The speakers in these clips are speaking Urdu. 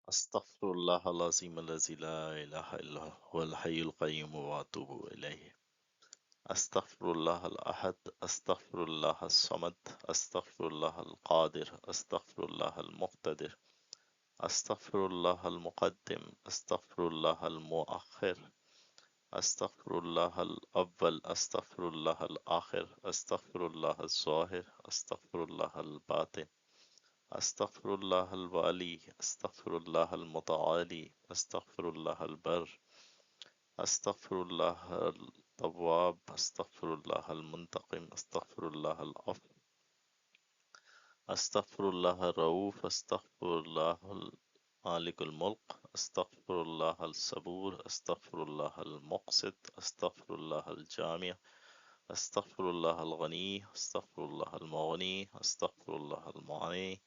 أستغفر الله العظيم الذي لا إله إلا هو الحي القيوم وأتوب إليه. أستغفر الله الأحد، أستغفر الله الصمد، أستغفر الله القادر، أستغفر الله المقتدر، أستغفر الله المقدم، أستغفر الله المؤخر، أستغفر الله الأول، أستغفر الله الآخر، أستغفر الله الظاهر، أستغفر الله الباطن، أستغفر الله الوالي، أستغفر الله المتعالي، أستغفر الله البر، أستغفر الله التواب، أستغفر الله المنتقم، أستغفر الله العفو، أستغفر الله الرؤوف، أستغفر الله مالك الملك، أستغفر الله الصبور، أستغفر الله المقسط، أستغفر الله الجامع، أستغفر الله الغني، أستغفر الله المغني، أستغفر الله المعاني،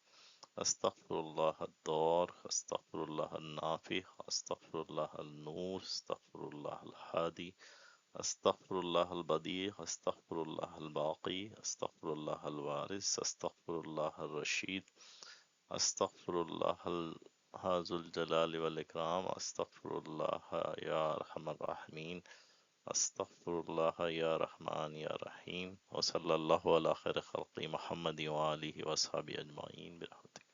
أستغفر الله الضار، أستغفر الله النافع، أستغفر الله النور، أستغفر الله الهادي، أستغفر الله البديع، أستغفر الله الباقي، أستغفر الله الوارث، أستغفر الله الرشيد، أستغفر الله ذو الجلال والإكرام، أستغفر الله يا أرحم الراحمين، أستغفر الله يا رحمن يا رحيم، وصلى الله على خير خلق محمد وآله وصحبه أجمعين برحمتك.